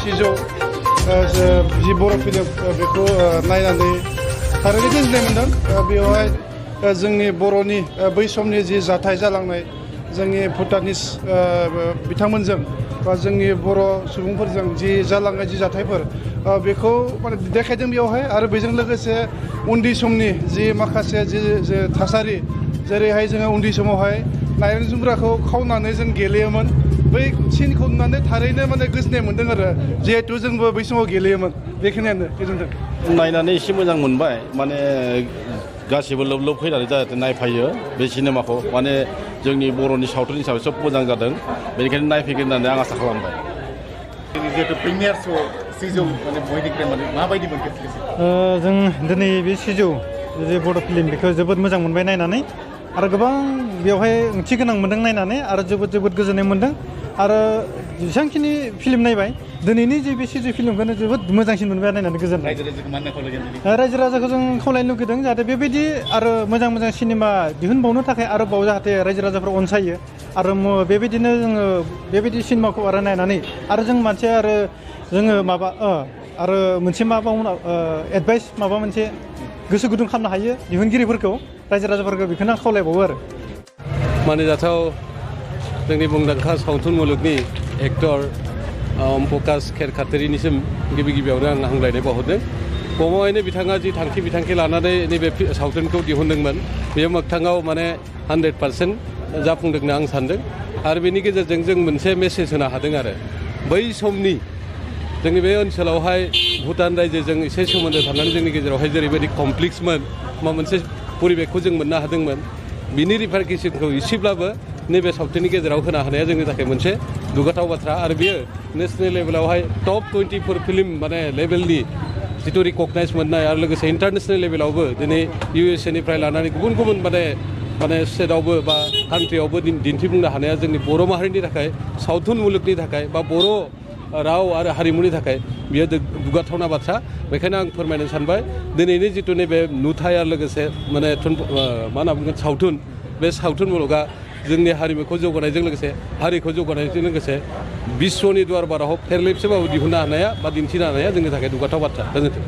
सिजौ जि बर' फिल्म बेखौ नायनानै थारैनो गोजोननाय मोनदों। बेवहाय जोंनि बर'नि बै समनि जि जाथाय जालांनाय जोंनि भुटानिस बिथांमोनजों बा जोंनि बर' सुबुंफोरजों जि जालांनाय जि जाथायफोर बेखौ माने देखायदों बेवहाय। आरो बेजों लोगोसे उन्दै समनि जि माखासे जि थासारि, जेरैहाय जोङो उन्दै समावहाय नारें जुमब्राखौ खावनानै जों गेलेयोमोन, बै सिनखौ नुनानै थारैनो माने गोजोननाय मोन्दों आरो जिहेथु जोंबो बै समाव गेलेयोमोन। बेखिनियानो, गोजोन्थों। नायनानै एसे मोजां मोनबाय, माने गासिबो लोब लोब फैनानै जाहाथे नायफायो बे सिनेमाखौ, माने जोंनि बर'नि सावथुन हिसाबै सोब मोजां जादों, बेनिखायनो नायफैगोन होननानै आं आसा खालामबाय। जिहेतु प्रिमियार श' सिजौ माने बयनिख्रुइ माने माबायदि मोनखो? जों दिनै बे सिजौ जे बर' फिल्म बेखौ जोबोद मोजां मोनबाय नायनानै, आरो गोबां बेवहाय ओंथि गोनां मोनदों नायनानै, आरो जोबोद गोजोननाय मोनदों। आरो जेसेबांखिनि फिल्म नायबाय, दिनैनि जे बे सिजौ फिल्मखौनो जोबोद मोजांसिन मोनबाय नायनानै गोजोननाय। रायजो राजाखौ जों खावलायनो लुगैदों जाहाथे बेबायदि आरो मोजां सिनेमा दिहुनबावनो थाखाय आरोबाव जाहाथे रायजो राजाफ्रा अनसायो, आरो बेबायदिनो जोङो बेबायदि सिनेमाखौ आरो नायनानै आरो जों मानसिया आरो जोङो माबा आरो मोनसे माबा एडभाइस माबा मोनसे गोसो गुदुं खालामनो हायो दिहुनगिरिफोरखौ, रायजो राजाफोरखौ, बेखौनो आं खावलायबावो आरो। मानिजाथाव जोंनि मुंदांखा सावथुन मुलुगनि एक्टर ओम प्रकाश खेरखाथिरिनिसिम गिबियावनो आं हामलायनाय बावहरदों। गमामायैनो बिथाङा जि बिथांखि लानानै नैबे सावथुनखौ दिहुनदोंमोन, बेयो मोगथाङाव माने 100% जाफुंदों होनना आं सानदों। आरो बेनि गेजेरजों जों मोनसे मेसेज होनो हादों आरो बै समनि जोंनि बे ओनसोलावहाय भुटान रायजोजों एसे सोमोन्दो थानानै जोंनि गेजेरावहाय जेरैबायदि कमप्लेक्समोन, मा मोनसे परिबेकखौ जों मोननो हादोंमोन, बिनि रिपारकेसनखौ एसेब्लाबो नैबे सावथुननि गेजेराव होनो हानाया जोंनि थाखाय मोनसे दुगाथाव बाथ्रा। आरो बियो नेसनेल लेभेलावहाय टप 24 फिल्म माने लेभेलनि जिथु रिकगनाइज मोननाय, आरो लोगोसे इन्टारनेसनेल लेभेलावबो दिनै USA निफ्राय लानानै गुबुन माने स्टेटआवबो बा कान्ट्रियावबो दिन्थिफुंनो हानाया जोंनि बर' माहारिनि थाखाय, सावथुन मुलुगनि थाखाय बा बर' राव आरो हारिमुनि थाखाय बियो दुगाथावना बाथ्रा। बेखायनो आं फोरमायनो सानबाय, दिनैनि जिथु नैबे नुथाय आरो लोगोसे माने मा होनना बुंगोन सावथुन, बे सावथुन मुलुगा जोंनि हारिमुखौ जौगानायजों लोगोसे हारिखौ जौगानायजों लोगोसे बिश्वनि दुवार बाराव फेरलेबसेबाबो दिहुननो हानाया बा दिन्थिनो हानाया जोंनि थाखाय दुगाथाव बाथ्रा। गोजोन्थों।